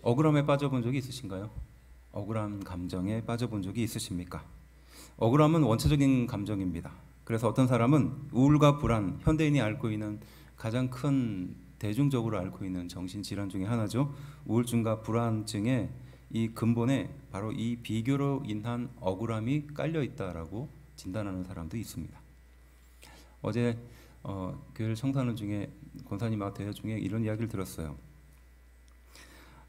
억울함에 빠져본 적이 있으신가요? 억울한 감정에 빠져본 적이 있으십니까? 억울함은 원초적인 감정입니다. 그래서 어떤 사람은 우울과 불안, 현대인이 앓고 있는 가장 큰 대중적으로 앓고 있는 정신질환 중에 하나죠. 우울증과 불안증의 이 근본에 바로 이 비교로 인한 억울함이 깔려 있다라고 진단하는 사람도 있습니다. 어제 교회를 청소하는 중에 권사님하고 대화 중에 이런 이야기를 들었어요.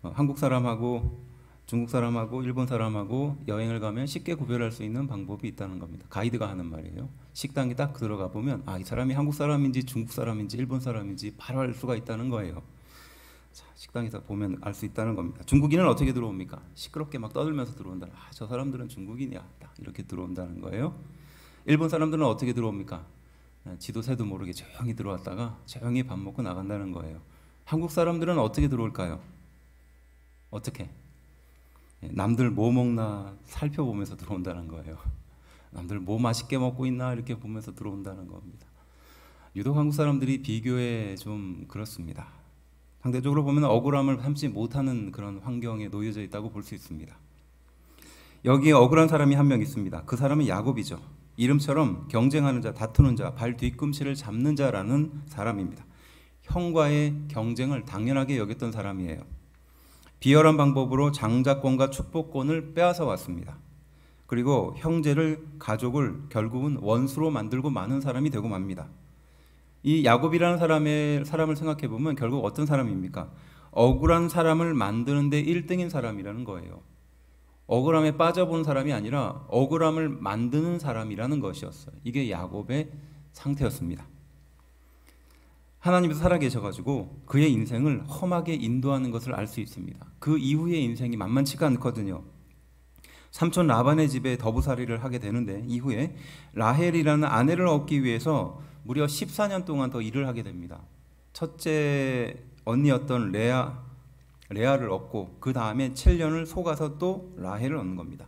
한국 사람하고 중국 사람하고 일본 사람하고 여행을 가면 쉽게 구별할 수 있는 방법이 있다는 겁니다. 가이드가 하는 말이에요. 식당에 딱 들어가 보면 이 사람이 한국 사람인지 중국 사람인지 일본 사람인지 바로 알 수가 있다는 거예요. 자, 식당에서 보면 알 수 있다는 겁니다. 중국인은 어떻게 들어옵니까? 시끄럽게 막 떠들면서 들어온다. 저 사람들은 중국인이야. 딱 이렇게 들어온다는 거예요. 일본 사람들은 어떻게 들어옵니까? 지도 새도 모르게 조용히 들어왔다가 조용히 밥 먹고 나간다는 거예요. 한국 사람들은 어떻게 들어올까요? 어떻게? 남들 뭐 먹나 살펴보면서 들어온다는 거예요. 남들 뭐 맛있게 먹고 있나 이렇게 보면서 들어온다는 겁니다. 유독 한국 사람들이 비교에 좀 그렇습니다. 상대적으로 보면 억울함을 참지 못하는 그런 환경에 놓여져 있다고 볼 수 있습니다. 여기에 억울한 사람이 한 명 있습니다. 그 사람은 야곱이죠. 이름처럼 경쟁하는 자, 다투는 자, 발 뒤꿈치를 잡는 자라는 사람입니다. 형과의 경쟁을 당연하게 여겼던 사람이에요. 비열한 방법으로 장자권과 축복권을 빼앗아 왔습니다. 그리고 형제를, 가족을 결국은 원수로 만들고 마는 사람이 되고 맙니다. 이 야곱이라는 사람을 생각해 보면 결국 어떤 사람입니까? 억울한 사람을 만드는데 1등인 사람이라는 거예요. 억울함에 빠져본 사람이 아니라 억울함을 만드는 사람이라는 것이었어요. 이게 야곱의 상태였습니다. 하나님께서 살아계셔가지고 그의 인생을 험하게 인도하는 것을 알 수 있습니다. 그 이후의 인생이 만만치가 않거든요. 삼촌 라반의 집에 더부살이를 하게 되는데 이후에 라헬이라는 아내를 얻기 위해서 무려 14년 동안 더 일을 하게 됩니다. 첫째 언니였던 레아를 얻고 그 다음에 7년을 속아서 또 라헬을 얻는 겁니다.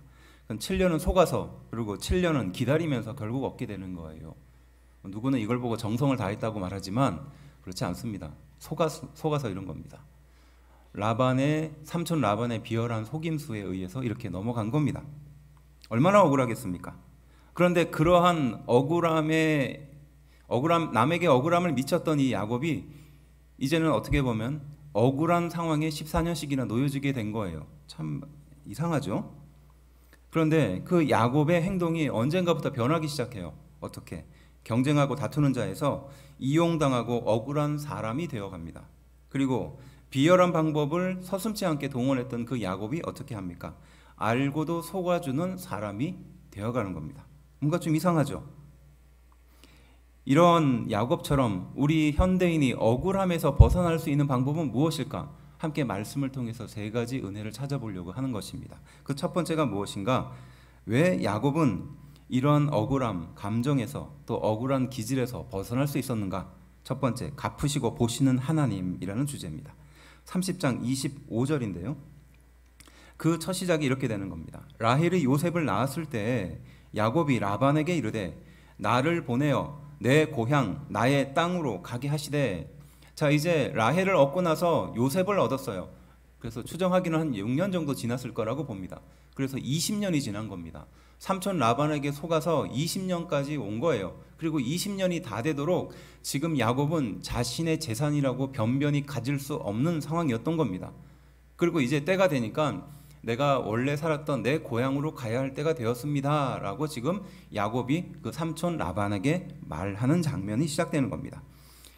7년은 속아서 그리고 7년은 기다리면서 결국 얻게 되는 거예요. 누구는 이걸 보고 정성을 다했다고 말하지만 그렇지 않습니다. 속아서 이런 겁니다. 삼촌 라반의 비열한 속임수에 의해서 이렇게 넘어간 겁니다. 얼마나 억울하겠습니까? 그런데 그러한 남에게 억울함을 미쳤던 이 야곱이 이제는 어떻게 보면 억울한 상황에 14년씩이나 놓여지게 된 거예요. 참 이상하죠? 그런데 그 야곱의 행동이 언젠가부터 변하기 시작해요. 어떻게? 경쟁하고 다투는 자에서 이용당하고 억울한 사람이 되어갑니다. 그리고 비열한 방법을 서슴지 않게 동원했던 그 야곱이 어떻게 합니까? 알고도 속아주는 사람이 되어가는 겁니다. 뭔가 좀 이상하죠? 이런 야곱처럼 우리 현대인이 억울함에서 벗어날 수 있는 방법은 무엇일까? 함께 말씀을 통해서 3가지 은혜를 찾아보려고 하는 것입니다. 그 첫 번째가 무엇인가? 왜 야곱은 이런 억울함, 감정에서 또 억울한 기질에서 벗어날 수 있었는가? 첫 번째, 갚으시고 보시는 하나님이라는 주제입니다. 30장 25절인데요. 그 첫 시작이 이렇게 되는 겁니다. 라헬이 요셉을 낳았을 때 야곱이 라반에게 이르되 나를 보내어 내 고향 나의 땅으로 가게 하시되. 자, 이제 라헬을 얻고 나서 요셉을 얻었어요. 그래서 추정하기는 한 6년 정도 지났을 거라고 봅니다. 그래서 20년이 지난 겁니다. 삼촌 라반에게 속아서 20년까지 온 거예요. 그리고 20년이 다 되도록 지금 야곱은 자신의 재산이라고 변변히 가질 수 없는 상황이었던 겁니다. 그리고 이제 때가 되니까 내가 원래 살았던 내 고향으로 가야 할 때가 되었습니다 라고 지금 야곱이 그 삼촌 라반에게 말하는 장면이 시작되는 겁니다.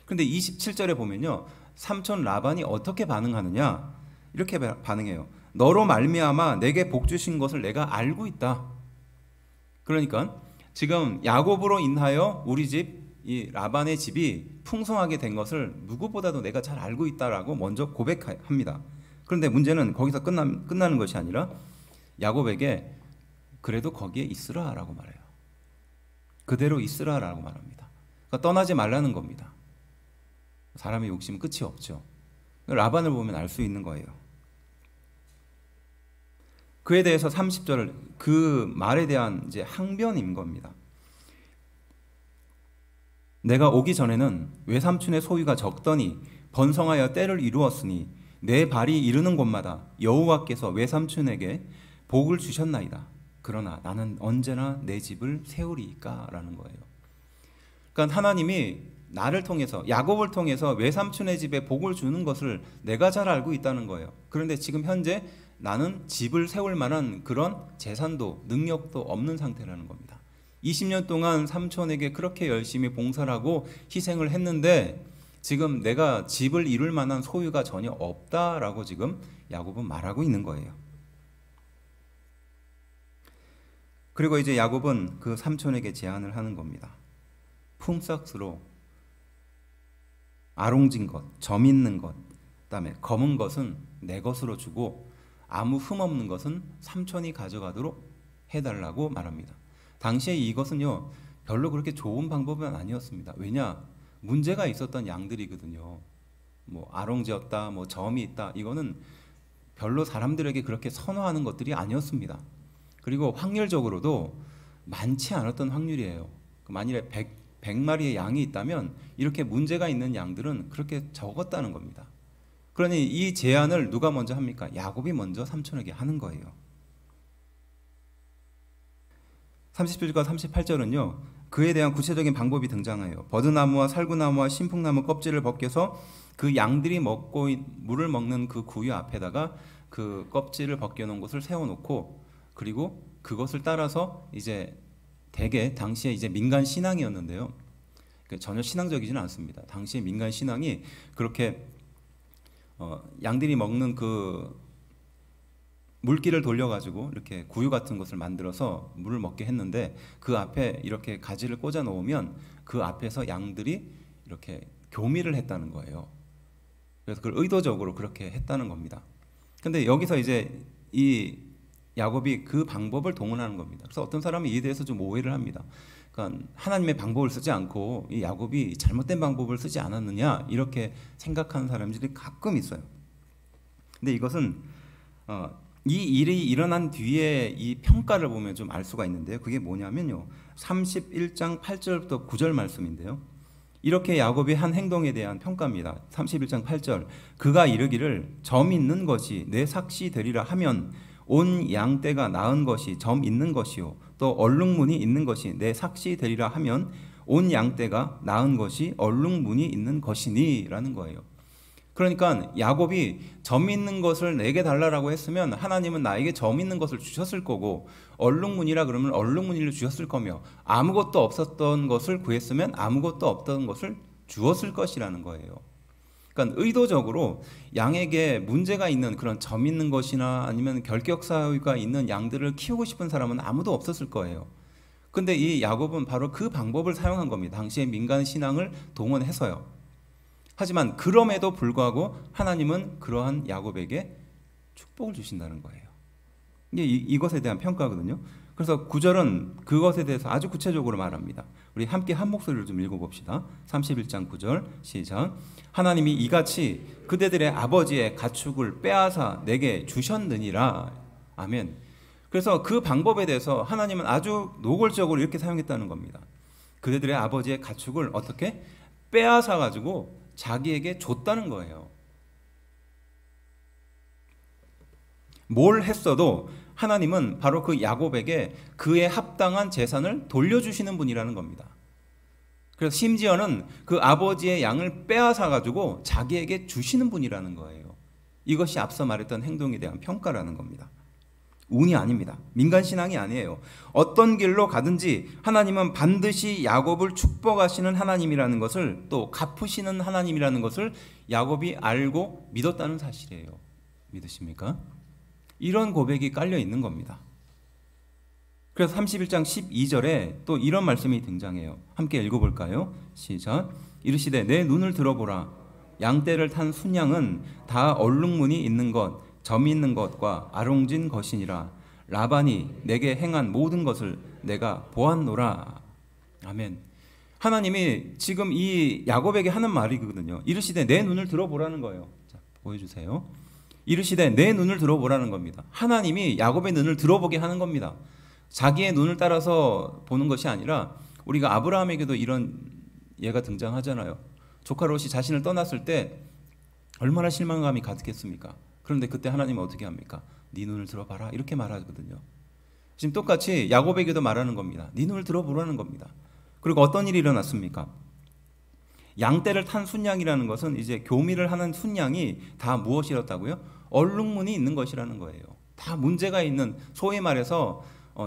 그런데 27절에 보면요, 삼촌 라반이 어떻게 반응하느냐, 이렇게 반응해요. 너로 말미암아 내게 복 주신 것을 내가 알고 있다. 그러니까 지금 야곱으로 인하여 우리 집, 이 라반의 집이 풍성하게 된 것을 누구보다도 내가 잘 알고 있다라고 먼저 고백합니다. 그런데 문제는 거기서 끝나는 것이 아니라 야곱에게 그래도 거기에 있으라 라고 말해요. 그대로 있으라 라고 말합니다. 그러니까 떠나지 말라는 겁니다. 사람의 욕심은 끝이 없죠. 라반을 보면 알 수 있는 거예요. 그에 대해서 30절, 그 말에 대한 이제 항변인 겁니다. 내가 오기 전에는 외삼촌의 소유가 적더니 번성하여 때를 이루었으니 내 발이 이르는 곳마다 여호와께서 외삼촌에게 복을 주셨나이다. 그러나 나는 언제나 내 집을 세우리이까 라는 거예요. 그러니까 하나님이 나를 통해서, 야곱을 통해서 외삼촌의 집에 복을 주는 것을 내가 잘 알고 있다는 거예요. 그런데 지금 현재 나는 집을 세울 만한 그런 재산도 능력도 없는 상태라는 겁니다. 20년 동안 삼촌에게 그렇게 열심히 봉사를 하고 희생을 했는데 지금 내가 집을 이룰 만한 소유가 전혀 없다라고 지금 야곱은 말하고 있는 거예요. 그리고 이제 야곱은 그 삼촌에게 제안을 하는 겁니다. 품삯으로 아롱진 것, 점 있는 것, 그다음에 검은 것은 내 것으로 주고 아무 흠 없는 것은 삼촌이 가져가도록 해달라고 말합니다. 당시에 이것은요 별로 그렇게 좋은 방법은 아니었습니다. 왜냐? 문제가 있었던 양들이거든요. 뭐 아롱지었다, 뭐 점이 있다, 이거는 별로 사람들에게 그렇게 선호하는 것들이 아니었습니다. 그리고 확률적으로도 많지 않았던 확률이에요. 만일에 100마리의 양이 있다면 이렇게 문제가 있는 양들은 그렇게 적었다는 겁니다. 그러니 이 제안을 누가 먼저 합니까? 야곱이 먼저 삼촌에게 하는 거예요. 37절과 38절은요 그에 대한 구체적인 방법이 등장해요. 버드나무와 살구나무와 신풍나무 껍질을 벗겨서 그 양들이 먹고 물을 먹는 그 구유 앞에다가 그 껍질을 벗겨놓은 것을 세워놓고, 그리고 그것을 따라서 이제 대개 당시에 이제 민간 신앙이었는데요. 전혀 신앙적이지는 않습니다. 당시에 민간 신앙이 그렇게 양들이 먹는 그 물기를 돌려가지고 이렇게 구유 같은 것을 만들어서 물을 먹게 했는데 그 앞에 이렇게 가지를 꽂아 놓으면 그 앞에서 양들이 이렇게 교미를 했다는 거예요. 그래서 그걸 의도적으로 그렇게 했다는 겁니다. 근데 여기서 이제 이 야곱이 그 방법을 동원하는 겁니다. 그래서 어떤 사람은 이에 대해서 좀 오해를 합니다. 그러니까 하나님의 방법을 쓰지 않고 이 야곱이 잘못된 방법을 쓰지 않았느냐 이렇게 생각하는 사람들이 가끔 있어요. 근데 이것은 이 일이 일어난 뒤에 이 평가를 보면 좀 알 수가 있는데요. 그게 뭐냐면요. 31장 8절부터 9절 말씀인데요. 이렇게 야곱이 한 행동에 대한 평가입니다. 31장 8절. 그가 이르기를 점 있는 것이 내 삭시 되리라 하면 온 양떼가 나은 것이 점 있는 것이요 또 얼룩무늬 있는 것이 내 삭시 되리라 하면 온 양떼가 나은 것이 얼룩무늬 있는 것이니 라는 거예요. 그러니까 야곱이 점 있는 것을 내게 달라라고 했으면 하나님은 나에게 점 있는 것을 주셨을 거고, 얼룩무늬라 그러면 얼룩무늬를 주셨을 거며, 아무것도 없었던 것을 구했으면 아무것도 없던 것을 주었을 것이라는 거예요. 그러니까 의도적으로 양에게 문제가 있는 그런 점 있는 것이나 아니면 결격사유가 있는 양들을 키우고 싶은 사람은 아무도 없었을 거예요. 근데 이 야곱은 바로 그 방법을 사용한 겁니다. 당시의 민간 신앙을 동원해서요. 하지만 그럼에도 불구하고 하나님은 그러한 야곱에게 축복을 주신다는 거예요. 이게 이것에 대한 평가거든요. 그래서 9절은 그것에 대해서 아주 구체적으로 말합니다. 우리 함께 한 목소리를 좀 읽어봅시다. 31장 9절 시작. 하나님이 이같이 그대들의 아버지의 가축을 빼앗아 내게 주셨느니라. 아멘. 그래서 그 방법에 대해서 하나님은 아주 노골적으로 이렇게 사용했다는 겁니다. 그대들의 아버지의 가축을 어떻게 빼앗아 가지고 자기에게 줬다는 거예요. 뭘 했어도 하나님은 바로 그 야곱에게 그에 합당한 재산을 돌려주시는 분이라는 겁니다. 그래서 심지어는 그 아버지의 양을 빼앗아 가지고 자기에게 주시는 분이라는 거예요. 이것이 앞서 말했던 행동에 대한 평가라는 겁니다. 운이 아닙니다. 민간신앙이 아니에요. 어떤 길로 가든지 하나님은 반드시 야곱을 축복하시는 하나님이라는 것을, 또 갚으시는 하나님이라는 것을 야곱이 알고 믿었다는 사실이에요. 믿으십니까? 이런 고백이 깔려 있는 겁니다. 그래서 31장 12절에 또 이런 말씀이 등장해요. 함께 읽어볼까요? 시작. 이르시되 내 눈을 들어보라. 양떼를 탄 순양은 다 얼룩무늬 있는 것, 점 있는 것과 아롱진 것이니라. 라반이 내게 행한 모든 것을 내가 보았노라. 아멘. 하나님이 지금 이 야곱에게 하는 말이거든요. 이르시되 내 눈을 들어보라는 거예요. 자, 보여주세요. 이르시되 내 눈을 들어보라는 겁니다. 하나님이 야곱의 눈을 들어보게 하는 겁니다. 자기의 눈을 따라서 보는 것이 아니라, 우리가 아브라함에게도 이런 예가 등장하잖아요. 조카 롯이 자신을 떠났을 때 얼마나 실망감이 가득했습니까? 그런데 그때 하나님은 어떻게 합니까? 네 눈을 들어봐라 이렇게 말하거든요. 지금 똑같이 야곱에게도 말하는 겁니다. 네 눈을 들어보라는 겁니다. 그리고 어떤 일이 일어났습니까? 양떼를 탄 순양이라는 것은 이제 교미를 하는 순양이 다 무엇이었다고요? 얼룩무늬 있는 것이라는 거예요. 다 문제가 있는, 소위 말해서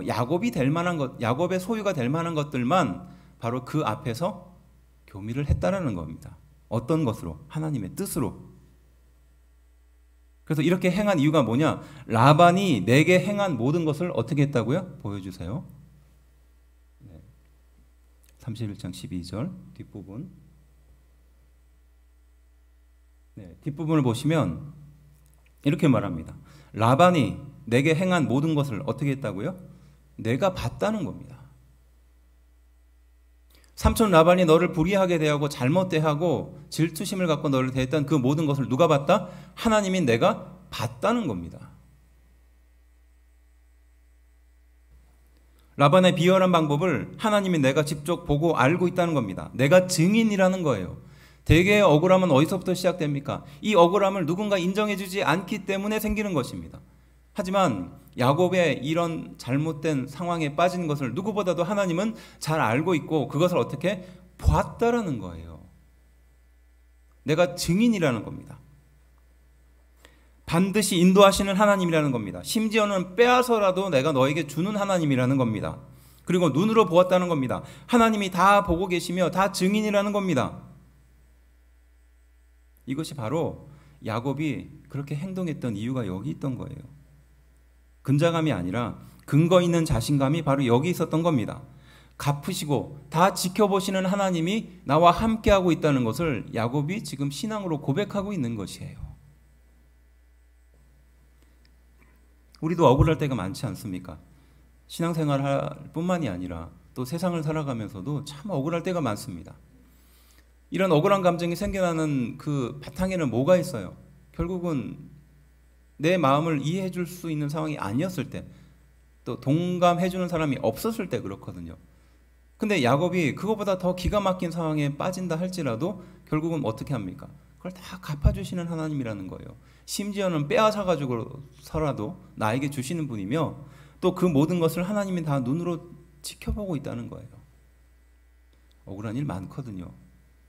야곱이 될 만한 것, 야곱의 소유가 될 만한 것들만 바로 그 앞에서 교미를 했다라는 겁니다. 어떤 것으로? 하나님의 뜻으로. 그래서 이렇게 행한 이유가 뭐냐? 라반이 내게 행한 모든 것을 어떻게 했다고요? 보여주세요. 31장 12절 뒷부분. 뒷부분을 보시면 이렇게 말합니다. 라반이 내게 행한 모든 것을 어떻게 했다고요? 내가 봤다는 겁니다. 삼촌 라반이 너를 불의하게 대하고 잘못 대하고 질투심을 갖고 너를 대했던 그 모든 것을 누가 봤다? 하나님인 내가 봤다는 겁니다. 라반의 비열한 방법을 하나님인 내가 직접 보고 알고 있다는 겁니다. 내가 증인이라는 거예요. 대개의 억울함은 어디서부터 시작됩니까? 이 억울함을 누군가 인정해주지 않기 때문에 생기는 것입니다. 하지만 야곱의 이런 잘못된 상황에 빠진 것을 누구보다도 하나님은 잘 알고 있고 그것을 어떻게 봤다라는 거예요. 내가 증인이라는 겁니다. 반드시 인도하시는 하나님이라는 겁니다. 심지어는 빼앗아서라도 내가 너에게 주는 하나님이라는 겁니다. 그리고 눈으로 보았다는 겁니다. 하나님이 다 보고 계시며 다 증인이라는 겁니다. 이것이 바로 야곱이 그렇게 행동했던 이유가 여기 있던 거예요. 근자감이 아니라 근거 있는 자신감이 바로 여기 있었던 겁니다. 갚으시고 다 지켜보시는 하나님이 나와 함께하고 있다는 것을 야곱이 지금 신앙으로 고백하고 있는 것이에요. 우리도 억울할 때가 많지 않습니까? 신앙생활 뿐만이 아니라 또 세상을 살아가면서도 참 억울할 때가 많습니다. 이런 억울한 감정이 생겨나는 그 바탕에는 뭐가 있어요? 결국은 내 마음을 이해해 줄 수 있는 상황이 아니었을 때, 또 동감해 주는 사람이 없었을 때 그렇거든요. 근데 야곱이 그것보다 더 기가 막힌 상황에 빠진다 할지라도 결국은 어떻게 합니까? 그걸 다 갚아주시는 하나님이라는 거예요. 심지어는 빼앗아가지고서라도 나에게 주시는 분이며 또 그 모든 것을 하나님이 다 눈으로 지켜보고 있다는 거예요. 억울한 일 많거든요.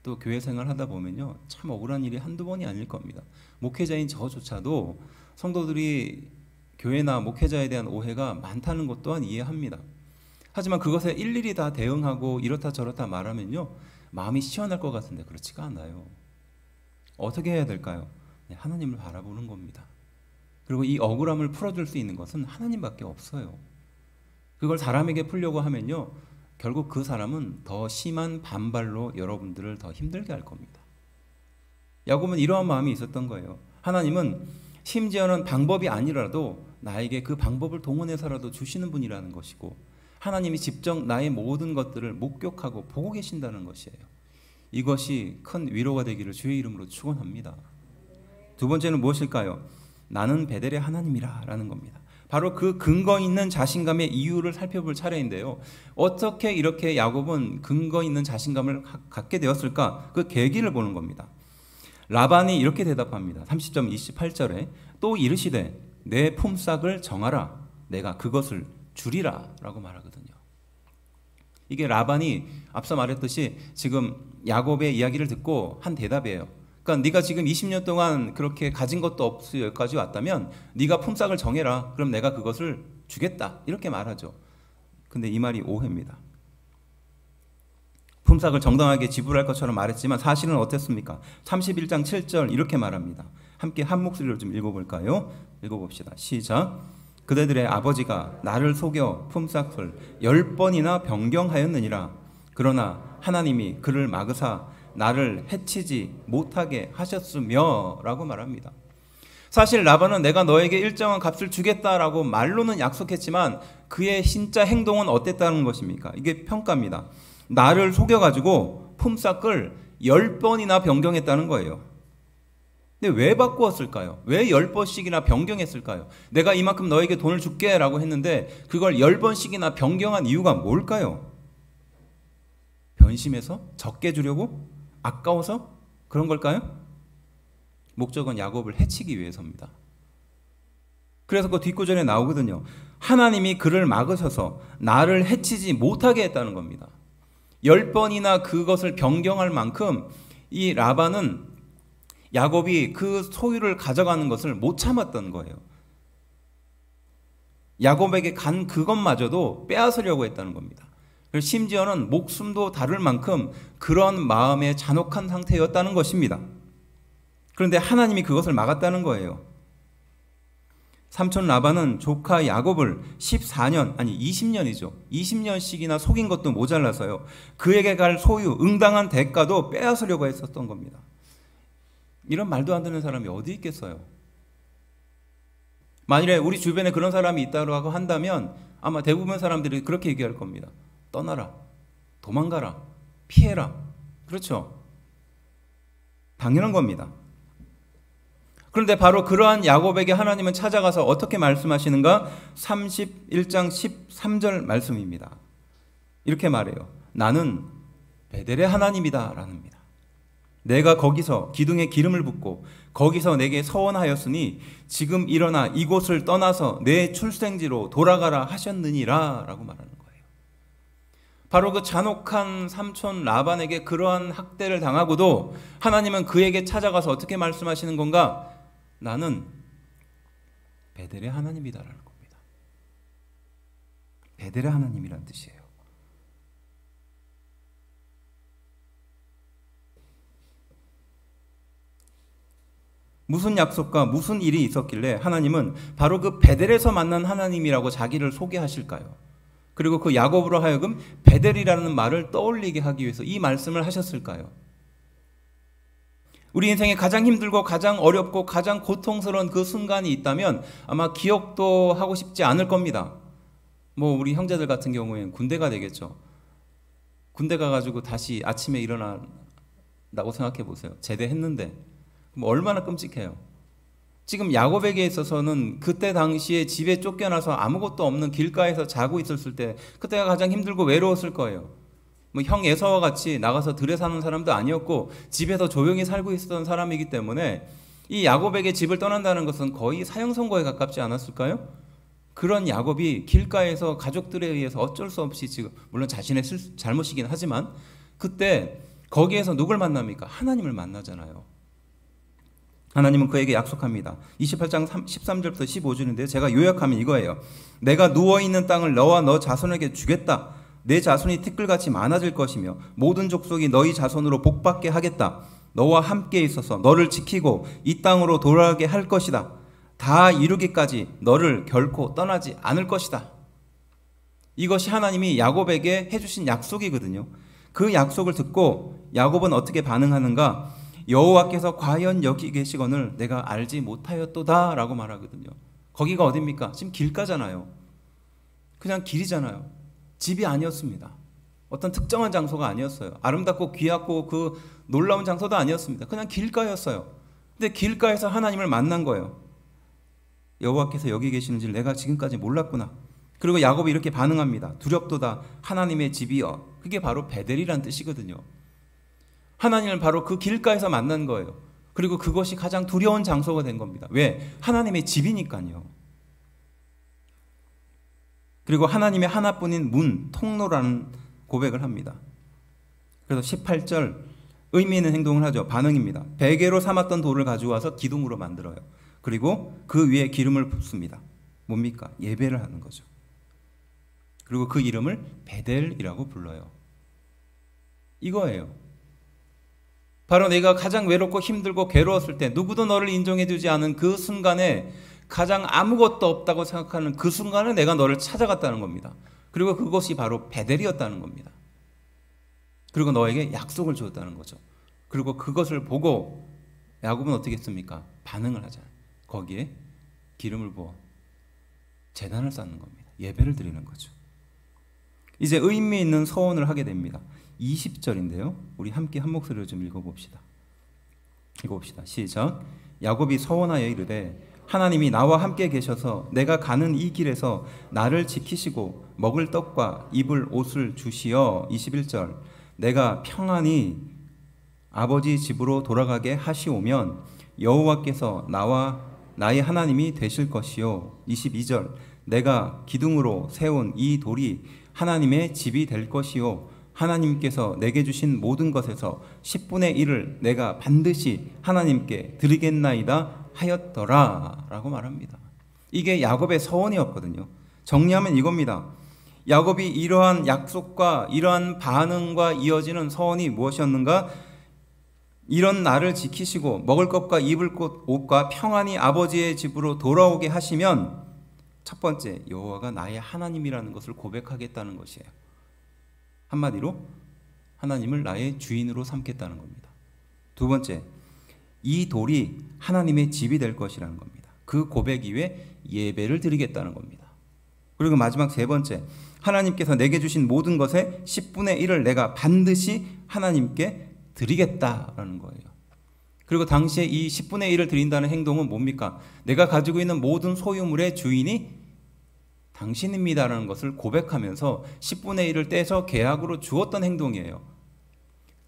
또 교회 생활 하다 보면요, 참 억울한 일이 한두 번이 아닐 겁니다. 목회자인 저조차도 성도들이 교회나 목회자에 대한 오해가 많다는 것 또한 이해합니다. 하지만 그것에 일일이 다 대응하고 이렇다 저렇다 말하면요, 마음이 시원할 것 같은데 그렇지가 않아요. 어떻게 해야 될까요? 하나님을 바라보는 겁니다. 그리고 이 억울함을 풀어줄 수 있는 것은 하나님밖에 없어요. 그걸 사람에게 풀려고 하면요, 결국 그 사람은 더 심한 반발로 여러분들을 더 힘들게 할 겁니다. 야곱은 이러한 마음이 있었던 거예요. 하나님은 심지어는 방법이 아니라도 나에게 그 방법을 동원해서라도 주시는 분이라는 것이고, 하나님이 직접 나의 모든 것들을 목격하고 보고 계신다는 것이에요. 이것이 큰 위로가 되기를 주의 이름으로 축원합니다. 두 번째는 무엇일까요? 나는 베델의 하나님이라 라는 겁니다. 바로 그 근거 있는 자신감의 이유를 살펴볼 차례인데요. 어떻게 이렇게 야곱은 근거 있는 자신감을 갖게 되었을까? 그 계기를 보는 겁니다. 라반이 이렇게 대답합니다. 30절 28절에 또 이르시되 내 품삯을 정하라, 내가 그것을 주리라 라고 말하거든요. 이게 라반이 앞서 말했듯이 지금 야곱의 이야기를 듣고 한 대답이에요. 그러니까 네가 지금 20년 동안 그렇게 가진 것도 없이 여기까지 왔다면 네가 품삯을 정해라. 그럼 내가 그것을 주겠다. 이렇게 말하죠. 근데 이 말이 오해입니다. 품삯을 정당하게 지불할 것처럼 말했지만 사실은 어땠습니까? 31장 7절 이렇게 말합니다. 함께 한 목소리로 좀 읽어볼까요? 읽어봅시다. 시작. 그대들의 아버지가 나를 속여 품삯을 10번이나 변경하였느니라. 그러나 하나님이 그를 막으사 나를 해치지 못하게 하셨으며 라고 말합니다. 사실 라반은 내가 너에게 일정한 값을 주겠다라고 말로는 약속했지만 그의 진짜 행동은 어땠다는 것입니까? 이게 평가입니다. 나를 속여가지고 품삯을 10번이나 변경했다는 거예요. 근데 왜 바꾸었을까요? 왜 10번씩이나 변경했을까요? 내가 이만큼 너에게 돈을 줄게 라고 했는데 그걸 10번씩이나 변경한 이유가 뭘까요? 변심해서? 적게 주려고? 아까워서? 그런 걸까요? 목적은 야곱을 해치기 위해서입니다. 그래서 그 뒷구절에 나오거든요. 하나님이 그를 막으셔서 나를 해치지 못하게 했다는 겁니다. 10번이나 그것을 변경할 만큼 이 라반은 야곱이 그 소유를 가져가는 것을 못 참았던 거예요. 야곱에게 간 그것마저도 빼앗으려고 했다는 겁니다. 심지어는 목숨도 다룰 만큼 그런 마음의 잔혹한 상태였다는 것입니다. 그런데 하나님이 그것을 막았다는 거예요. 삼촌 라반은 조카 야곱을 14년, 아니 20년이죠. 20년씩이나 속인 것도 모자라서요. 그에게 갈 소유, 응당한 대가도 빼앗으려고 했었던 겁니다. 이런 말도 안 되는 사람이 어디 있겠어요? 만일에 우리 주변에 그런 사람이 있다고 한다면 아마 대부분 사람들이 그렇게 얘기할 겁니다. 떠나라, 도망가라, 피해라. 그렇죠? 당연한 겁니다. 그런데 바로 그러한 야곱에게 하나님은 찾아가서 어떻게 말씀하시는가? 31장 13절 말씀입니다. 이렇게 말해요. 나는 베델의 하나님이다 라는입니다. 내가 거기서 기둥에 기름을 붓고 거기서 내게 서원하였으니 지금 일어나 이곳을 떠나서 내 출생지로 돌아가라 하셨느니라 라고 말하는 거예요. 바로 그 잔혹한 삼촌 라반에게 그러한 학대를 당하고도 하나님은 그에게 찾아가서 어떻게 말씀하시는 건가? 나는 베델의 하나님이다라는 겁니다. 베델의 하나님이란 뜻이에요. 무슨 약속과 무슨 일이 있었길래 하나님은 바로 그 베델에서 만난 하나님이라고 자기를 소개하실까요? 그리고 그 야곱으로 하여금 베델이라는 말을 떠올리게 하기 위해서 이 말씀을 하셨을까요? 우리 인생에 가장 힘들고 가장 어렵고 가장 고통스러운 그 순간이 있다면 아마 기억도 하고 싶지 않을 겁니다. 우리 형제들 같은 경우에는 군대가 되겠죠. 군대 가가지고 다시 아침에 일어난다고 생각해 보세요. 제대했는데 얼마나 끔찍해요. 지금 야곱에게 있어서는 그때 당시에 집에 쫓겨나서 아무것도 없는 길가에서 자고 있었을 때 그때가 가장 힘들고 외로웠을 거예요. 형 에서와 같이 나가서 들에 사는 사람도 아니었고 집에서 조용히 살고 있었던 사람이기 때문에 이 야곱에게 집을 떠난다는 것은 거의 사형 선고에 가깝지 않았을까요? 그런 야곱이 길가에서 가족들에 의해서 어쩔 수 없이 지금 물론 자신의 잘못이긴 하지만 그때 거기에서 누굴 만납니까? 하나님을 만나잖아요. 하나님은 그에게 약속합니다. 28장 13절부터 15절인데요. 제가 요약하면 이거예요. 내가 누워있는 땅을 너와 너 자손에게 주겠다. 내 자손이 티끌같이 많아질 것이며 모든 족속이 너희 자손으로 복받게 하겠다. 너와 함께 있어서 너를 지키고 이 땅으로 돌아가게 할 것이다. 다 이루기까지 너를 결코 떠나지 않을 것이다. 이것이 하나님이 야곱에게 해주신 약속이거든요. 그 약속을 듣고 야곱은 어떻게 반응하는가? 여호와께서 과연 여기 계시거늘 내가 알지 못하였도다 라고 말하거든요. 거기가 어딥니까? 지금 길가잖아요. 그냥 길이잖아요. 집이 아니었습니다. 어떤 특정한 장소가 아니었어요. 아름답고 귀하고 그 놀라운 장소도 아니었습니다. 그냥 길가였어요. 근데 길가에서 하나님을 만난 거예요. 여호와께서 여기 계시는지 내가 지금까지 몰랐구나. 그리고 야곱이 이렇게 반응합니다. 두렵도다 하나님의 집이여. 그게 바로 베델이란 뜻이거든요. 하나님을 바로 그 길가에서 만난 거예요. 그리고 그것이 가장 두려운 장소가 된 겁니다. 왜? 하나님의 집이니까요. 그리고 하나님의 하나뿐인 문, 통로라는 고백을 합니다. 그래서 18절 의미 있는 행동을 하죠. 반응입니다. 베개로 삼았던 돌을 가져와서 기둥으로 만들어요. 그리고 그 위에 기름을 붓습니다. 뭡니까? 예배를 하는 거죠. 그리고 그 이름을 베델이라고 불러요. 이거예요. 바로 내가 가장 외롭고 힘들고 괴로웠을 때 누구도 너를 인정해주지 않은 그 순간에 가장 아무것도 없다고 생각하는 그 순간에 내가 너를 찾아갔다는 겁니다. 그리고 그것이 바로 베델이었다는 겁니다. 그리고 너에게 약속을 주었다는 거죠. 그리고 그것을 보고 야곱은 어떻게 했습니까? 반응을 하잖아요. 거기에 기름을 부어 제단을 쌓는 겁니다. 예배를 드리는 거죠. 이제 의미 있는 서원을 하게 됩니다. 20절인데요. 우리 함께 한 목소리로 좀 읽어봅시다. 시작. 야곱이 서원하여 이르되 하나님이 나와 함께 계셔서 내가 가는 이 길에서 나를 지키시고 먹을 떡과 입을 옷을 주시어. 21절. 내가 평안히 아버지 집으로 돌아가게 하시오면 여호와께서 나의 하나님이 되실 것이요. 22절 내가 기둥으로 세운 이 돌이 하나님의 집이 될 것이요. 하나님께서 내게 주신 모든 것에서 10분의 1을 내가 반드시 하나님께 드리겠나이다 하였더라 라고 말합니다. 이게 야곱의 서원이었거든요. 정리하면 이겁니다. 야곱이 이러한 약속과 이러한 반응과 이어지는 서원이 무엇이었는가? 이런 날을 지키시고 먹을 것과 입을 옷과 평안히 아버지의 집으로 돌아오게 하시면 첫 번째, 여호와가 나의 하나님이라는 것을 고백하겠다는 것이에요. 한마디로 하나님을 나의 주인으로 삼겠다는 겁니다. 두 번째, 이 돌이 하나님의 집이 될 것이라는 겁니다. 그 고백 이후에 예배를 드리겠다는 겁니다. 그리고 마지막 세 번째, 하나님께서 내게 주신 모든 것의 10분의 1을 내가 반드시 하나님께 드리겠다라는 거예요. 그리고 당시에 이 10분의 1을 드린다는 행동은 뭡니까? 내가 가지고 있는 모든 소유물의 주인이 당신입니다라는 것을 고백하면서 10분의 1을 떼서 계약으로 주었던 행동이에요.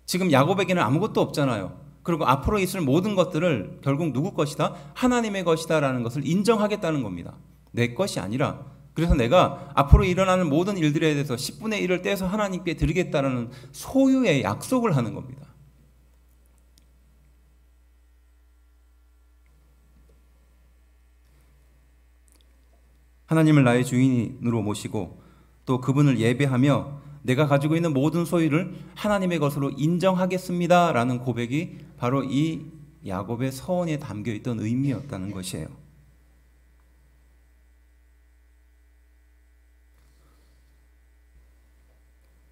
지금 야곱에게는 아무것도 없잖아요. 그리고 앞으로 있을 모든 것들을 결국 누구 것이다? 하나님의 것이다라는 것을 인정하겠다는 겁니다. 내 것이 아니라. 그래서 내가 앞으로 일어나는 모든 일들에 대해서 10분의 1을 떼서 하나님께 드리겠다는 소유의 약속을 하는 겁니다. 하나님을 나의 주인으로 모시고 또 그분을 예배하며 내가 가지고 있는 모든 소유를 하나님의 것으로 인정하겠습니다 라는 고백이 바로 이 야곱의 서원에 담겨있던 의미였다는 것이에요.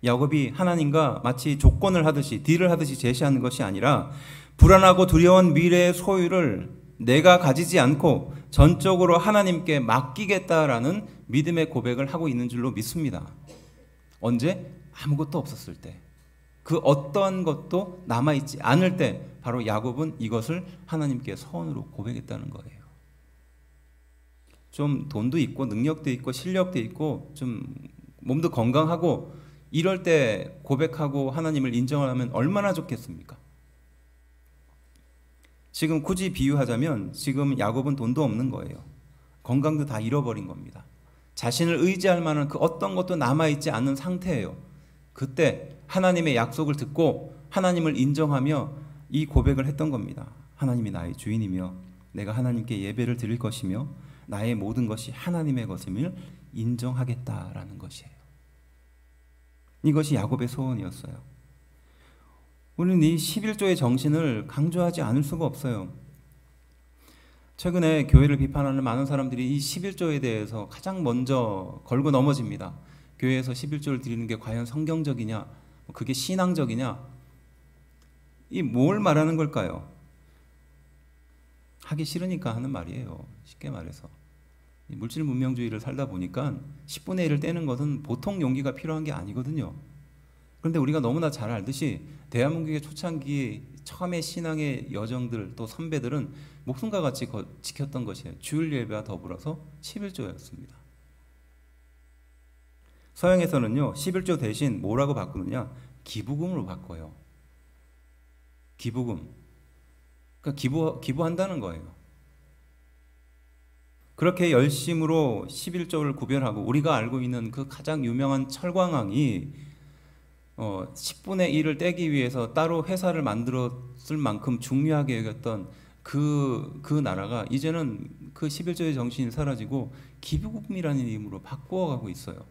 야곱이 하나님과 마치 조건을 하듯이 딜을 하듯이 제시하는 것이 아니라 불안하고 두려운 미래의 소유를 내가 가지지 않고 전적으로 하나님께 맡기겠다라는 믿음의 고백을 하고 있는 줄로 믿습니다. 언제? 아무것도 없었을 때. 그 어떤 것도 남아있지 않을 때 바로 야곱은 이것을 하나님께 서원으로 고백했다는 거예요. 좀 돈도 있고 능력도 있고 실력도 있고 좀 몸도 건강하고 이럴 때 고백하고 하나님을 인정하면 얼마나 좋겠습니까? 지금 굳이 비유하자면 지금 야곱은 돈도 없는 거예요. 건강도 다 잃어버린 겁니다. 자신을 의지할 만한 그 어떤 것도 남아있지 않은 상태예요. 그때 하나님의 약속을 듣고 하나님을 인정하며 이 고백을 했던 겁니다. 하나님이 나의 주인이며 내가 하나님께 예배를 드릴 것이며 나의 모든 것이 하나님의 것임을 인정하겠다라는 것이에요. 이것이 야곱의 소원이었어요. 우리는 이 11조의 정신을 강조하지 않을 수가 없어요. 최근에 교회를 비판하는 많은 사람들이 이 11조에 대해서 가장 먼저 걸고 넘어집니다. 교회에서 11조를 드리는 게 과연 성경적이냐? 그게 신앙적이냐? 이 뭘 말하는 걸까요? 하기 싫으니까 하는 말이에요. 쉽게 말해서. 물질 문명주의를 살다 보니까 10분의 1을 떼는 것은 보통 용기가 필요한 게 아니거든요. 그런데 우리가 너무나 잘 알듯이 대한민국의 초창기 처음의 신앙의 여정들 또 선배들은 목숨과 같이 지켰던 것이에요. 주일 예배와 더불어서 11조였습니다. 서양에서는요 11조 대신 뭐라고 바꾸느냐? 기부금으로 바꿔요. 기부금. 그러니까 기부한다는 거예요. 그렇게 열심으로 11조를 구별하고 우리가 알고 있는 그 가장 유명한 철광왕이 10분의 1을 떼기 위해서 따로 회사를 만들었을 만큼 중요하게 여겼던 그 나라가 이제는 그 11조의 정신이 사라지고 기부금이라는 이름으로 바꾸어가고 있어요.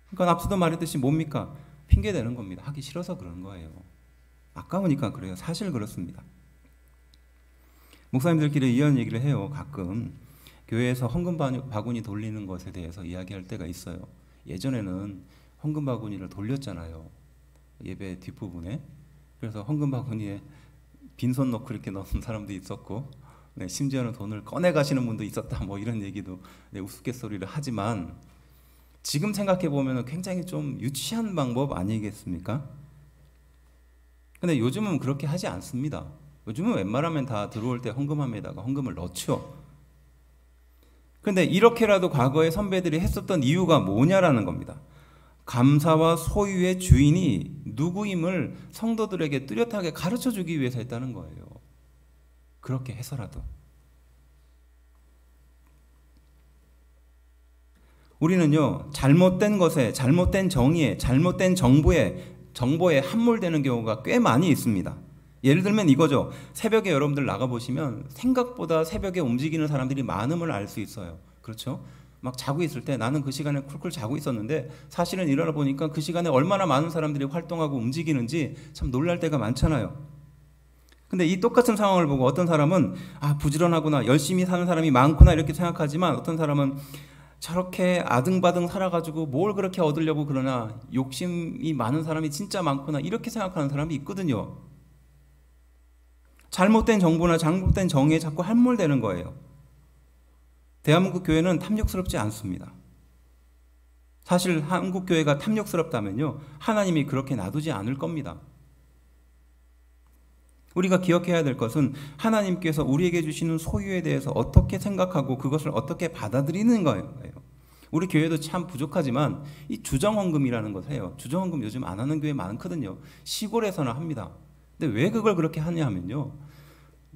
그러니까 앞서도 말했듯이 뭡니까? 핑계대는 겁니다. 하기 싫어서 그런 거예요. 아까우니까 그래요. 사실 그렇습니다. 목사님들끼리 이런 얘기를 해요. 가끔 교회에서 헌금 바구니 돌리는 것에 대해서 이야기할 때가 있어요. 예전에는 헌금 바구니를 돌렸잖아요. 예배 뒷부분에. 그래서 헌금 바구니에 빈손 넣고 이렇게 넣는 사람도 있었고, 네, 심지어는 돈을 꺼내 가시는 분도 있었다. 뭐 이런 얘기도 우스갯소리를 하지만 지금 생각해 보면 굉장히 좀 유치한 방법 아니겠습니까? 근데 요즘은 그렇게 하지 않습니다. 요즘은 웬만하면 다 들어올 때 헌금함에다가 헌금을 넣죠. 그런데 이렇게라도 과거의 선배들이 했었던 이유가 뭐냐라는 겁니다. 감사와 소유의 주인이 누구임을 성도들에게 뚜렷하게 가르쳐주기 위해서 했다는 거예요. 그렇게 해서라도. 우리는요, 잘못된 것에, 잘못된 정의에, 잘못된 정보에 함몰되는 경우가 꽤 많이 있습니다. 예를 들면 이거죠. 새벽에 여러분들 나가보시면 생각보다 새벽에 움직이는 사람들이 많음을 알 수 있어요. 그렇죠? 막 자고 있을 때 나는 그 시간에 쿨쿨 자고 있었는데 사실은 일어나 보니까 그 시간에 얼마나 많은 사람들이 활동하고 움직이는지 참 놀랄 때가 많잖아요. 근데 이 똑같은 상황을 보고 어떤 사람은 부지런하구나, 열심히 사는 사람이 많구나 이렇게 생각하지만 어떤 사람은 저렇게 아등바등 살아가지고 뭘 그렇게 얻으려고 그러나, 욕심이 많은 사람이 진짜 많구나 이렇게 생각하는 사람이 있거든요. 잘못된 정보나 잘못된 정의에 자꾸 함몰되는 거예요. 대한민국 교회는 탐욕스럽지 않습니다. 사실 한국 교회가 탐욕스럽다면요, 하나님이 그렇게 놔두지 않을 겁니다. 우리가 기억해야 될 것은 하나님께서 우리에게 주시는 소유에 대해서 어떻게 생각하고 그것을 어떻게 받아들이는 거예요. 우리 교회도 참 부족하지만 이 주정헌금이라는 것을 해요. 주정헌금 요즘 안 하는 교회 많거든요. 시골에서나 합니다. 근데 왜 그걸 그렇게 하냐 하면요,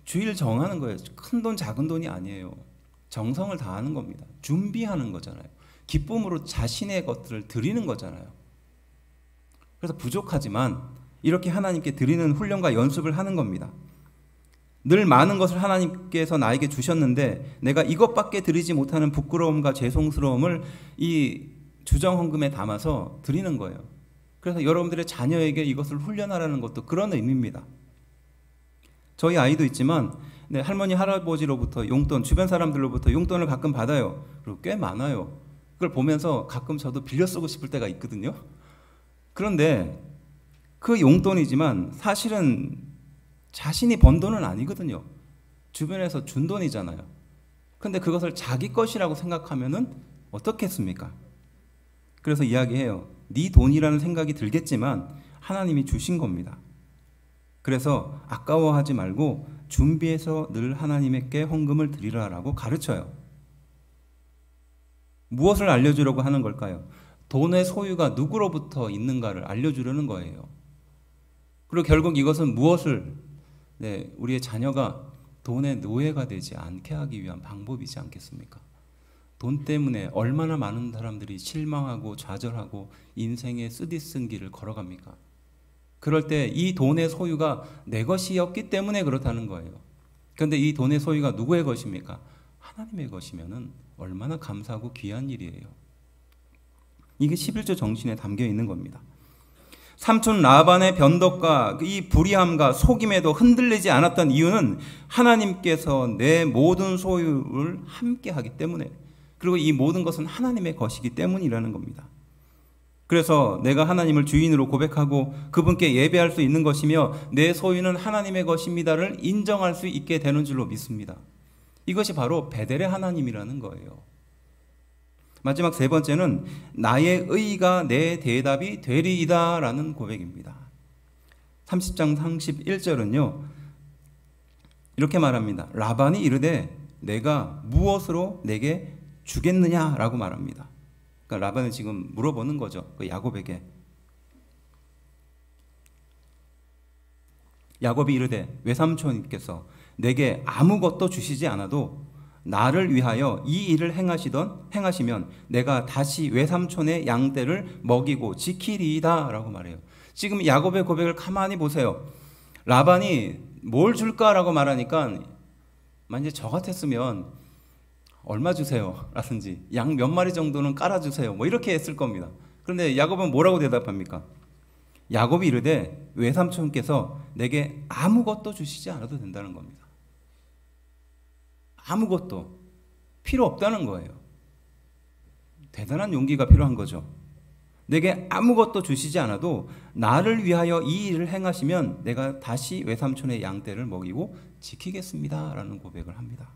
주일 정하는 거예요. 큰 돈 작은 돈이 아니에요. 정성을 다하는 겁니다. 준비하는 거잖아요. 기쁨으로 자신의 것들을 드리는 거잖아요. 그래서 부족하지만 이렇게 하나님께 드리는 훈련과 연습을 하는 겁니다. 늘 많은 것을 하나님께서 나에게 주셨는데 내가 이것밖에 드리지 못하는 부끄러움과 죄송스러움을 이 주정헌금에 담아서 드리는 거예요. 그래서 여러분들의 자녀에게 이것을 훈련하라는 것도 그런 의미입니다. 저희 아이도 있지만 할머니 할아버지로부터 용돈, 주변 사람들로부터 용돈을 가끔 받아요. 그리고 꽤 많아요. 그걸 보면서 가끔 저도 빌려 쓰고 싶을 때가 있거든요. 그런데 그 용돈이지만 사실은 자신이 번 돈은 아니거든요. 주변에서 준 돈이잖아요. 그런데 그것을 자기 것이라고 생각하면은 어떻겠습니까? 그래서 이야기해요. 네 돈이라는 생각이 들겠지만 하나님이 주신 겁니다. 그래서 아까워하지 말고 준비해서 늘 하나님께 헌금을 드리라라고 가르쳐요. 무엇을 알려주려고 하는 걸까요? 돈의 소유가 누구로부터 있는가를 알려주려는 거예요. 그리고 결국 이것은 무엇을, 우리의 자녀가 돈의 노예가 되지 않게 하기 위한 방법이지 않겠습니까? 돈 때문에 얼마나 많은 사람들이 실망하고 좌절하고 인생의 쓰디쓴 길을 걸어갑니까? 그럴 때 이 돈의 소유가 내 것이었기 때문에 그렇다는 거예요. 그런데 이 돈의 소유가 누구의 것입니까? 하나님의 것이면은 얼마나 감사하고 귀한 일이에요. 이게 11조 정신에 담겨 있는 겁니다. 삼촌 라반의 변덕과 이 불의함과 속임에도 흔들리지 않았던 이유는 하나님께서 내 모든 소유를 함께 하기 때문에, 그리고 이 모든 것은 하나님의 것이기 때문이라는 겁니다. 그래서 내가 하나님을 주인으로 고백하고 그분께 예배할 수 있는 것이며 내 소유는 하나님의 것입니다를 인정할 수 있게 되는 줄로 믿습니다. 이것이 바로 베델의 하나님이라는 거예요. 마지막 세 번째는 나의 의가 내 대답이 되리이다 라는 고백입니다. 30장 31절은요 이렇게 말합니다. 라반이 이르되 내가 무엇으로 내게 주겠느냐라고 말합니다. 그러니까 라반은 지금 물어보는 거죠. 그 야곱에게. 야곱이 이르되 외삼촌께서 내게 아무것도 주시지 않아도 나를 위하여 이 일을 행하시면 내가 다시 외삼촌의 양떼를 먹이고 지키리이다 라고 말해요. 지금 야곱의 고백을 가만히 보세요. 라반이 뭘 줄까라고 말하니까 만약에 저 같았으면 얼마 주세요 라든지 양 몇 마리 정도는 깔아주세요 뭐 이렇게 했을 겁니다. 그런데 야곱은 뭐라고 대답합니까? 야곱이 이르되 외삼촌께서 내게 아무것도 주시지 않아도 된다는 겁니다. 아무것도 필요 없다는 거예요. 대단한 용기가 필요한 거죠. 내게 아무것도 주시지 않아도 나를 위하여 이 일을 행하시면 내가 다시 외삼촌의 양떼를 먹이고 지키겠습니다 라는 고백을 합니다.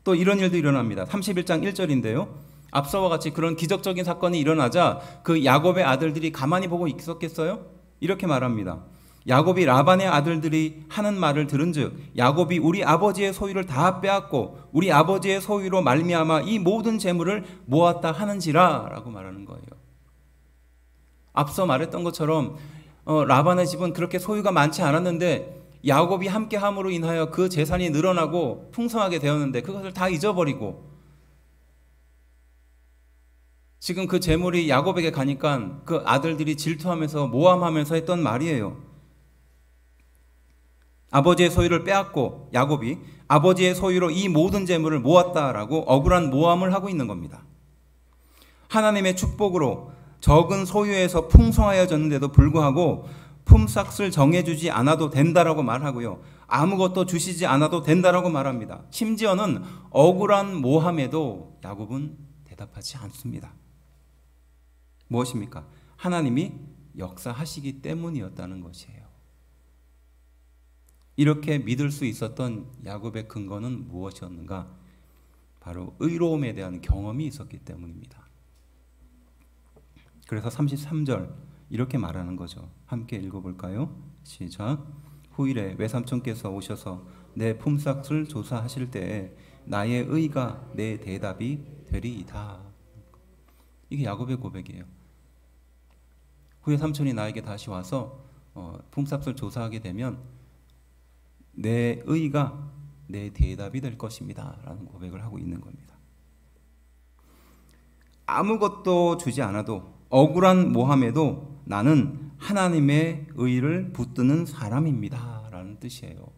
또 이런 일도 일어납니다. 31장 1절인데요. 앞서와 같이 그런 기적적인 사건이 일어나자 그 야곱의 아들들이 가만히 보고 있었겠어요? 이렇게 말합니다. 야곱이 라반의 아들들이 하는 말을 들은즉 야곱이 우리 아버지의 소유를 다 빼앗고 우리 아버지의 소유로 말미암아 이 모든 재물을 모았다 하는지라 라고 말하는 거예요. 앞서 말했던 것처럼 라반의 집은 그렇게 소유가 많지 않았는데 야곱이 함께함으로 인하여 그 재산이 늘어나고 풍성하게 되었는데 그것을 다 잊어버리고 지금 그 재물이 야곱에게 가니까 그 아들들이 질투하면서 모함하면서 했던 말이에요. 아버지의 소유를 빼앗고 야곱이 아버지의 소유로 이 모든 재물을 모았다라고 억울한 모함을 하고 있는 겁니다. 하나님의 축복으로 적은 소유에서 풍성하여졌는데도 불구하고 품삯을 정해주지 않아도 된다라고 말하고요. 아무것도 주시지 않아도 된다라고 말합니다. 심지어는 억울한 모함에도 야곱은 대답하지 않습니다. 무엇입니까? 하나님이 역사하시기 때문이었다는 것이에요. 이렇게 믿을 수 있었던 야곱의 근거는 무엇이었는가? 바로 의로움에 대한 경험이 있었기 때문입니다. 그래서 33절 이렇게 말하는 거죠. 함께 읽어볼까요? 시작. 후일에 외삼촌께서 오셔서 내 품삯을 조사하실 때에 나의 의가 내 대답이 되리이다. 이게 야곱의 고백이에요. 후에 삼촌이 나에게 다시 와서 품삯을 조사하게 되면 내 의가 내 대답이 될 것입니다 라는 고백을 하고 있는 겁니다. 아무것도 주지 않아도 억울한 모함에도 나는 하나님의 의를 붙드는 사람입니다 라는 뜻이에요.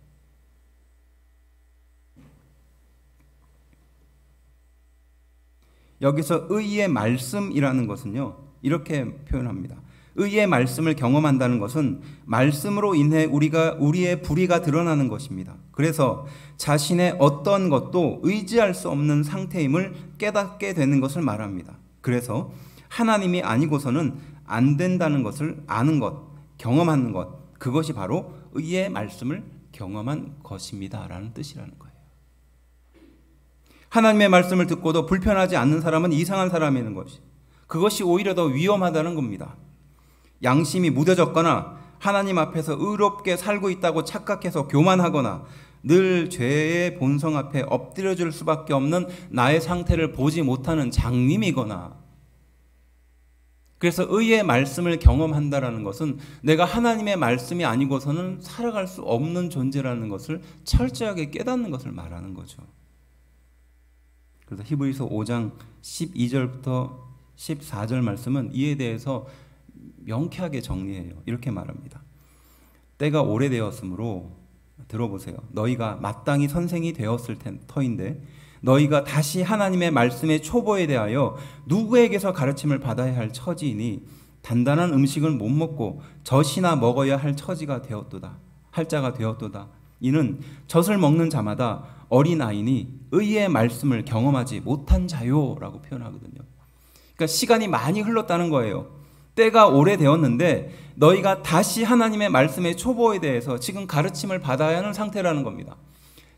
여기서 의의 말씀이라는 것은요, 이렇게 표현합니다. 의의 말씀을 경험한다는 것은 말씀으로 인해 우리의 불의가 드러나는 것입니다. 그래서 자신의 어떤 것도 의지할 수 없는 상태임을 깨닫게 되는 것을 말합니다. 그래서 하나님이 아니고서는 안 된다는 것을 아는 것, 경험하는 것, 그것이 바로 의의 말씀을 경험한 것입니다 라는 뜻이라는 거예요. 하나님의 말씀을 듣고도 불편하지 않는 사람은 이상한 사람이라는 것이, 그것이 오히려 더 위험하다는 겁니다. 양심이 무뎌졌거나 하나님 앞에서 의롭게 살고 있다고 착각해서 교만하거나 늘 죄의 본성 앞에 엎드려줄 수밖에 없는 나의 상태를 보지 못하는 장님이거나, 그래서 의의 말씀을 경험한다라는 것은 내가 하나님의 말씀이 아니고서는 살아갈 수 없는 존재라는 것을 철저하게 깨닫는 것을 말하는 거죠. 그래서 히브리서 5장 12절부터 14절 말씀은 이에 대해서 명쾌하게 정리해요. 이렇게 말합니다. 때가 오래되었으므로 들어보세요. 너희가 마땅히 선생이 되었을 터인데 너희가 다시 하나님의 말씀의 초보에 대하여 누구에게서 가르침을 받아야 할 처지이니 단단한 음식을 못 먹고 젖이나 먹어야 할 처지가 되었도다. 할 자가 되었도다. 이는 젖을 먹는 자마다 어린아이니 의의 말씀을 경험하지 못한 자요라고 표현하거든요. 그러니까 시간이 많이 흘렀다는 거예요. 때가 오래되었는데 너희가 다시 하나님의 말씀의 초보에 대해서 지금 가르침을 받아야 하는 상태라는 겁니다.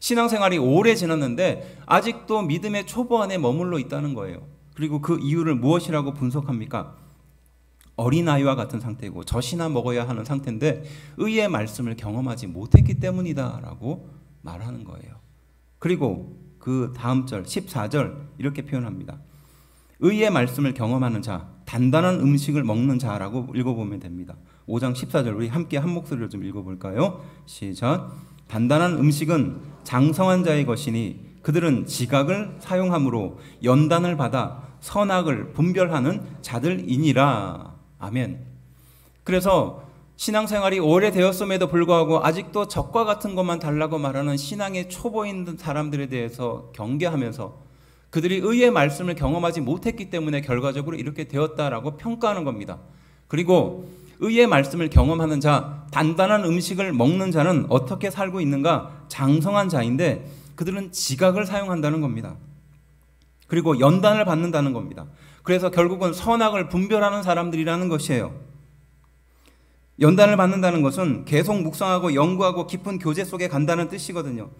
신앙생활이 오래 지났는데 아직도 믿음의 초보 안에 머물러 있다는 거예요. 그리고 그 이유를 무엇이라고 분석합니까? 어린아이와 같은 상태고 젖이나 먹어야 하는 상태인데 의의 말씀을 경험하지 못했기 때문이다 라고 말하는 거예요. 그리고 그 다음 절 14절 이렇게 표현합니다. 의의 말씀을 경험하는 자, 단단한 음식을 먹는 자라고 읽어보면 됩니다. 5장 14절 우리 함께 한 목소리로 좀 읽어볼까요? 시작. 단단한 음식은 장성한 자의 것이니 그들은 지각을 사용함으로 연단을 받아 선악을 분별하는 자들이니라. 아멘. 그래서 신앙생활이 오래되었음에도 불구하고 아직도 적과 같은 것만 달라고 말하는 신앙의 초보인 사람들에 대해서 경계하면서 그들이 의의 말씀을 경험하지 못했기 때문에 결과적으로 이렇게 되었다라고 평가하는 겁니다. 그리고 의의 말씀을 경험하는 자, 단단한 음식을 먹는 자는 어떻게 살고 있는가? 장성한 자인데 그들은 지각을 사용한다는 겁니다. 그리고 연단을 받는다는 겁니다. 그래서 결국은 선악을 분별하는 사람들이라는 것이에요. 연단을 받는다는 것은 계속 묵상하고 연구하고 깊은 교제 속에 간다는 뜻이거든요.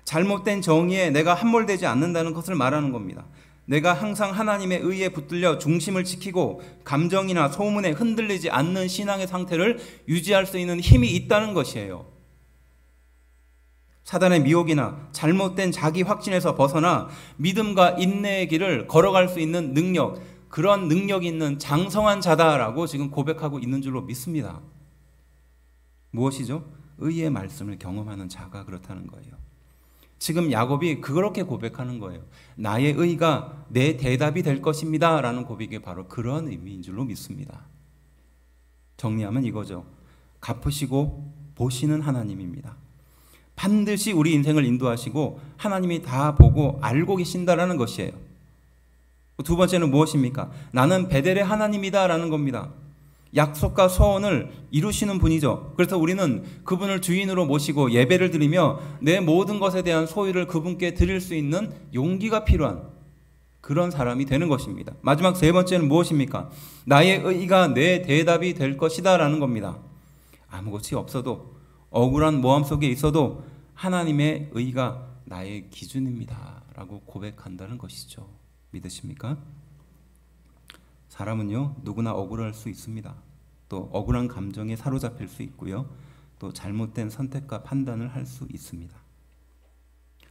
잘못된 정의에 내가 함몰되지 않는다는 것을 말하는 겁니다. 내가 항상 하나님의 의에 붙들려 중심을 지키고 감정이나 소문에 흔들리지 않는 신앙의 상태를 유지할 수 있는 힘이 있다는 것이에요. 사단의 미혹이나 잘못된 자기 확신에서 벗어나 믿음과 인내의 길을 걸어갈 수 있는 능력, 그런 능력이 있는 장성한 자다라고 지금 고백하고 있는 줄로 믿습니다. 무엇이죠? 의의 말씀을 경험하는 자가 그렇다는 거예요. 지금 야곱이 그렇게 고백하는 거예요. 나의 의가 내 대답이 될 것입니다 라는 고백이 바로 그런 의미인 줄로 믿습니다. 정리하면 이거죠. 갚으시고 보시는 하나님입니다. 반드시 우리 인생을 인도하시고 하나님이 다 보고 알고 계신다라는 것이에요. 두 번째는 무엇입니까? 나는 베델의 하나님이다 라는 겁니다. 약속과 소원을 이루시는 분이죠. 그래서 우리는 그분을 주인으로 모시고 예배를 드리며 내 모든 것에 대한 소유를 그분께 드릴 수 있는 용기가 필요한 그런 사람이 되는 것입니다. 마지막 세 번째는 무엇입니까? 나의 의가 내 대답이 될 것이다 라는 겁니다. 아무것이 없어도 억울한 모함 속에 있어도 하나님의 의가 나의 기준입니다 라고 고백한다는 것이죠. 믿으십니까? 사람은요 누구나 억울할 수 있습니다. 또 억울한 감정에 사로잡힐 수 있고요. 또 잘못된 선택과 판단을 할 수 있습니다.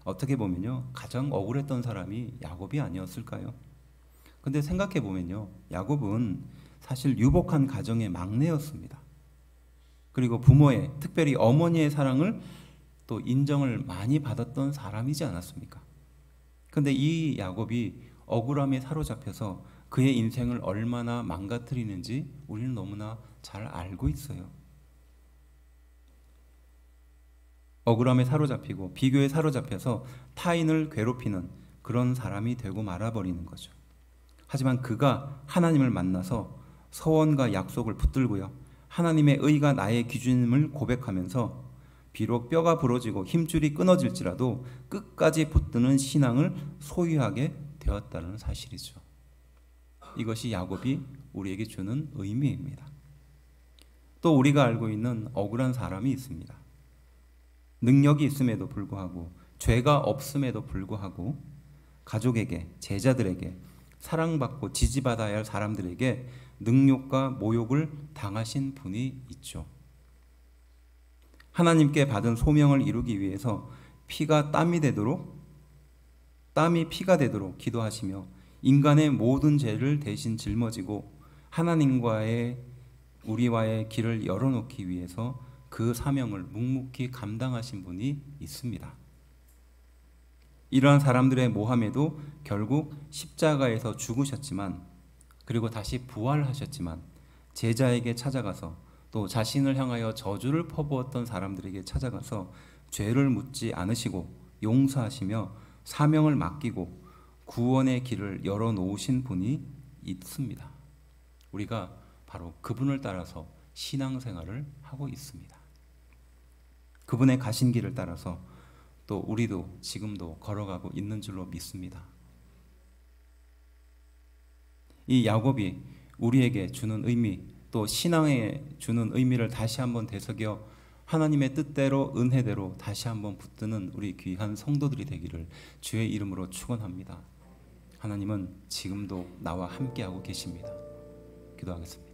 어떻게 보면요 가장 억울했던 사람이 야곱이 아니었을까요? 근데 생각해 보면요 야곱은 사실 유복한 가정의 막내였습니다. 그리고 부모의 특별히 어머니의 사랑을 또 인정을 많이 받았던 사람이지 않았습니까? 근데 이 야곱이 억울함에 사로잡혀서 그의 인생을 얼마나 망가뜨리는지 우리는 너무나 잘 알고 있어요. 억울함에 사로잡히고 비교에 사로잡혀서 타인을 괴롭히는 그런 사람이 되고 말아버리는 거죠. 하지만 그가 하나님을 만나서 서원과 약속을 붙들고요. 하나님의 의가 나의 기준임을 고백하면서 비록 뼈가 부러지고 힘줄이 끊어질지라도 끝까지 붙드는 신앙을 소유하게 되었다는 사실이죠. 이것이 야곱이 우리에게 주는 의미입니다. 또 우리가 알고 있는 억울한 사람이 있습니다. 능력이 있음에도 불구하고 죄가 없음에도 불구하고 가족에게, 제자들에게, 사랑받고 지지받아야 할 사람들에게 능욕과 모욕을 당하신 분이 있죠. 하나님께 받은 소명을 이루기 위해서 피가 땀이 되도록, 땀이 피가 되도록 기도하시며 인간의 모든 죄를 대신 짊어지고 하나님과의 우리와의 길을 열어놓기 위해서 그 사명을 묵묵히 감당하신 분이 있습니다. 이러한 사람들의 모함에도 결국 십자가에서 죽으셨지만 그리고 다시 부활하셨지만 제자에게 찾아가서 또 자신을 향하여 저주를 퍼부었던 사람들에게 찾아가서 죄를 묻지 않으시고 용서하시며 사명을 맡기고 구원의 길을 열어놓으신 분이 있습니다. 우리가 바로 그분을 따라서 신앙생활을 하고 있습니다. 그분의 가신 길을 따라서 또 우리도 지금도 걸어가고 있는 줄로 믿습니다. 이 야곱이 우리에게 주는 의미, 또 신앙에 주는 의미를 다시 한번 되새겨 하나님의 뜻대로 은혜대로 다시 한번 붙드는 우리 귀한 성도들이 되기를 주의 이름으로 축원합니다. 하나님은 지금도 나와 함께하고 계십니다. 기도하겠습니다.